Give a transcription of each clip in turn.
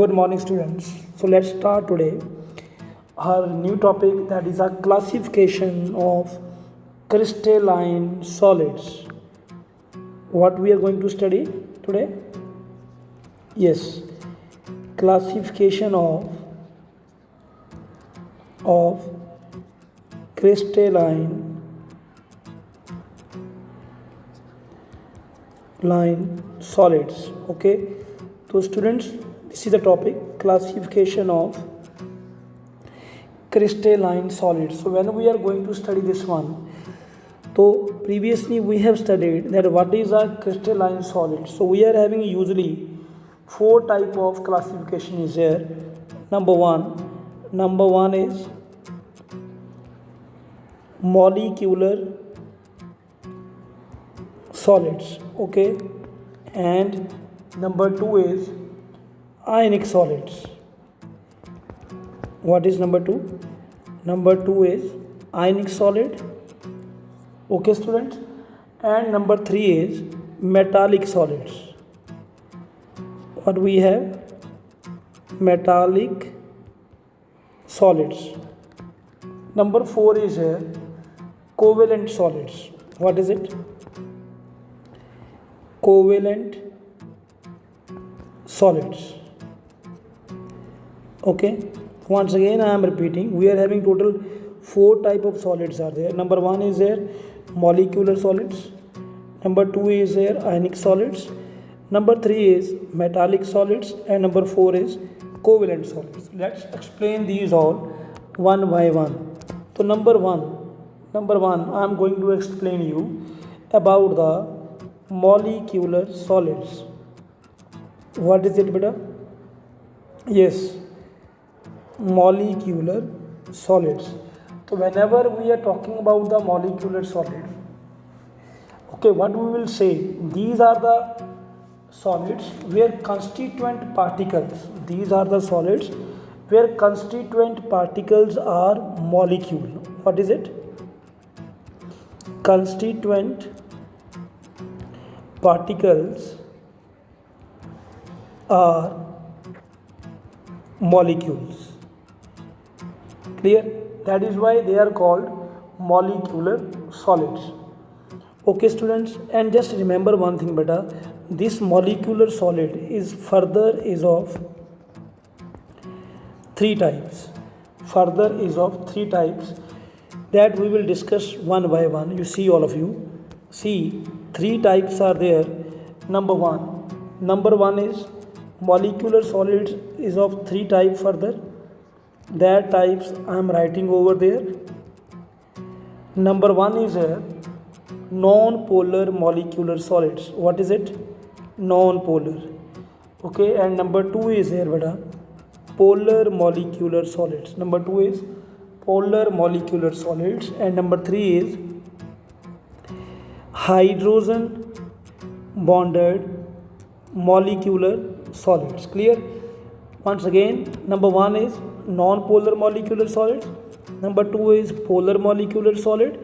good morning students. So let's start today our new topic, that is a classification of crystalline solids. What we are going to study today? Yes, classification of crystalline solids. Okay, so students, this is the topic, classification of crystalline solids. So when we are going to study this one, so previously we have studied that what is a crystalline solid. So we are having usually four type of classification is here. Number one is molecular solids, okay, and number two is ionic solids. What is number two? Number two is ionic solid, okay students, and number three is metallic solids. What we have? Metallic solids. Number four is here covalent solids. What is it? Covalent solids. Okay, once again I am repeating, we are having total four type of solids are there. Number one is there molecular solids, number two is there ionic solids, number three is metallic solids, and number four is covalent solids. Let's explain these all one by one. So number one I am going to explain you about the molecular solids. What is it, beta? Yes, molecular solids. So whenever we are talking about the molecular solid, okay, what we will say, these are the solids where constituent particles, these are the solids where constituent particles are molecule. What is it? Constituent particles are molecules. Clear? That is why they are called molecular solids. Okay students, and just remember one thing, beta, this molecular solid is of three types. Further is of three types that we will discuss one by one. You see, all of you see, three types are there. Number one is molecular solids is of three types. Further, that types I am writing over there. Number one is a non-polar molecular solids. What is it? Non-polar. Okay, and number two is here, beta, polar molecular solids. Number two is polar molecular solids, and number three is hydrogen bonded molecular solids. Clear? Once again, number one is non-polar molecular solids, number two is polar molecular solid,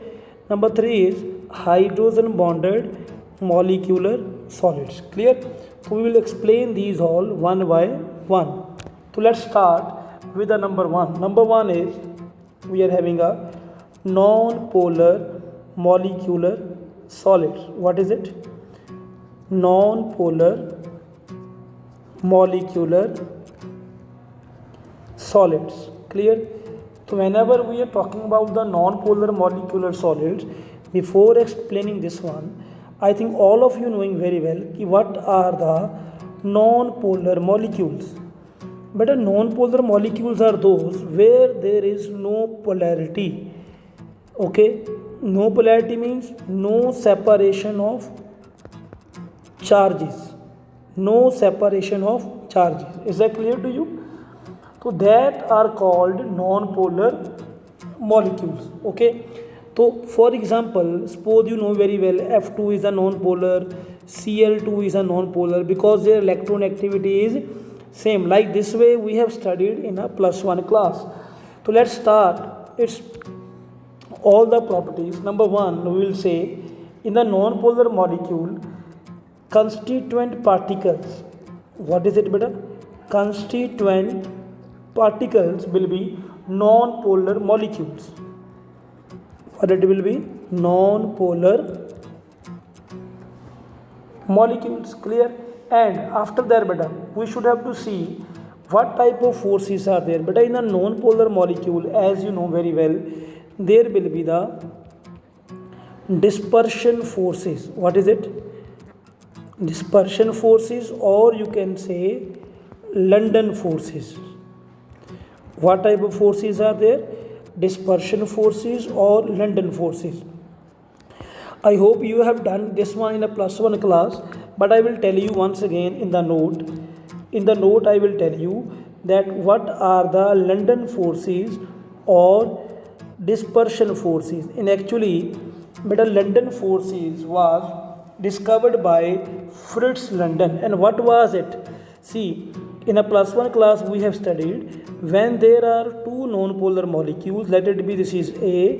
number three is hydrogen bonded molecular solids. Clear? So we will explain these all one by one. So let's start with the number one. Number one is we are having a non-polar molecular solids. What is it? Non-polar molecular solids. Clear? So whenever we are talking about the non-polar molecular solids, before explaining this one, I think all of you knowing very well what are the non-polar molecules. But the non-polar molecules are those where there is no polarity. Okay, no polarity means no separation of charges. No separation of charges. Is that clear to you? So that are called non-polar molecules. Okay. So for example, suppose you know very well F2 is a non-polar, Cl2 is a non-polar because their electron activity is same. Like this way we have studied in a +1 class. So let's start its all the properties. Number one, we will say in the non-polar molecule, constituent particles. What is it, beta? constituent particles will be non-polar molecules. What it will be? Non-polar molecules. Clear? And after that, beta, we should have to see what type of forces are there. But in a non-polar molecule, as you know very well, there will be the dispersion forces. What is it? Dispersion forces, or you can say London forces. What type of forces are there? Dispersion forces or London forces. I hope you have done this one in a +1 class, but I will tell you once again in the note. In the note, I will tell you that what are the London forces or dispersion forces. And actually, but the London forces was discovered by Fritz London. And what was it? See, in a +1 class we have studied when there are two non-polar molecules, let it be this is A,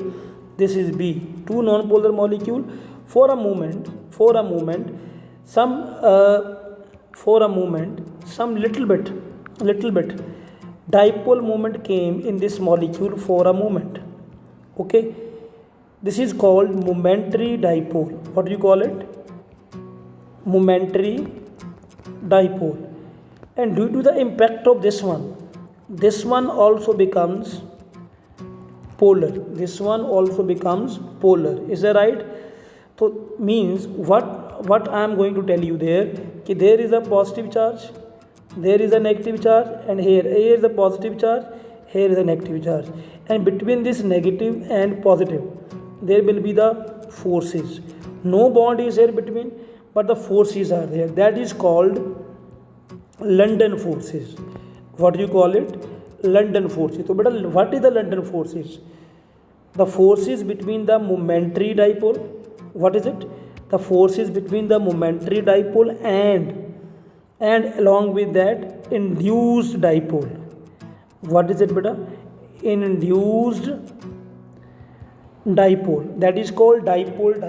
this is B, two non-polar molecule. For a moment, some little bit dipole moment came in this molecule for a moment. Okay, this is called momentary dipole. What do you call it? Momentary dipole. And due to the impact of this one also becomes polar. This one also becomes polar. Is that right? So means what I am going to tell you there, that there is a positive charge, there is a negative charge, and here is a positive charge, here is a negative charge, and between this negative and positive there will be the forces. No bond is here between, but the forces are there. That is called London forces. What do you call it? London forces. So beta, what is the London forces? The forces between the momentary dipole. What is it? The forces between the momentary dipole and along with that induced dipole. What is it, beta? Induced dipole. That is called dipole.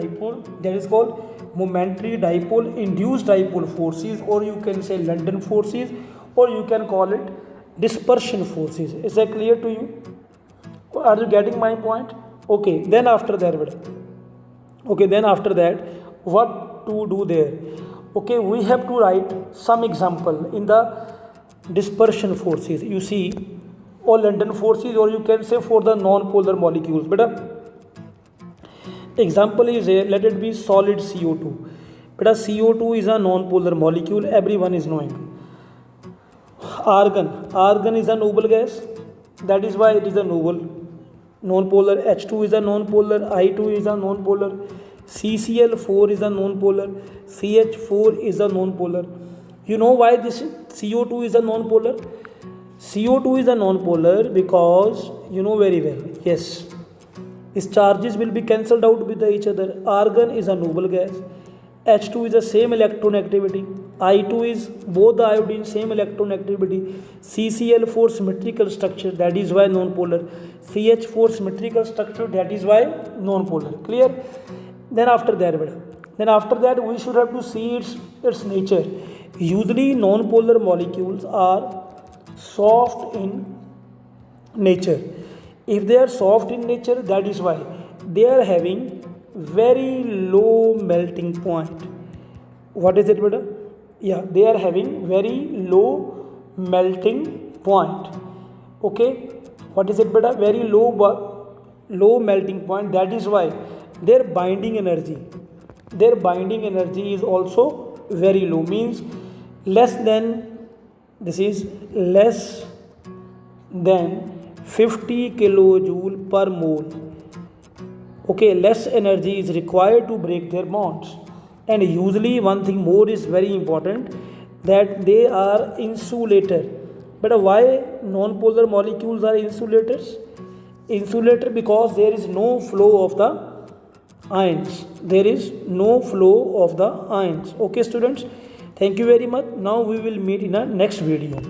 That is called momentary dipole, induced dipole forces, or you can say London forces, or you can call it dispersion forces. Is that clear to you? Are you getting my point? Okay, then after that, what to do there? Okay, we have to write some example in the dispersion forces. You see, or London forces, or you can say for the non-polar molecules. But example is here, let it be solid CO2. But CO2 is a non-polar molecule, everyone is knowing. Argon is a noble gas, that is why it is a noble. Non-polar. H2 is a non-polar, I2 is a non-polar, CCl4 is a non-polar, CH4 is a non-polar. You know why this CO2 is a non-polar? CO2 is a non-polar because you know very well. Yes, its charges will be cancelled out with each other. Argon is a noble gas. H2 is the same electronegatividity. I2 is both the iodine same electronegatividity. CCl4 symmetrical structure, that is why non-polar. CH4 symmetrical structure, that is why non-polar. Clear? Then after that we should have to see its nature. Usually non-polar molecules are soft in nature. If they are soft in nature, that is why they are having very low melting point. What is it, beta? Yeah, they are having very low melting point. Okay, what is it, beta? Very low melting point. That is why their binding energy is also very low, means less than 50 kilojoule per mole. Okay, less energy is required to break their bonds. And usually one thing more is very important, that they are insulator. But why non-polar molecules are insulators? Insulator because there is no flow of the ions. Okay, students, thank you very much. Now we will meet in a next video.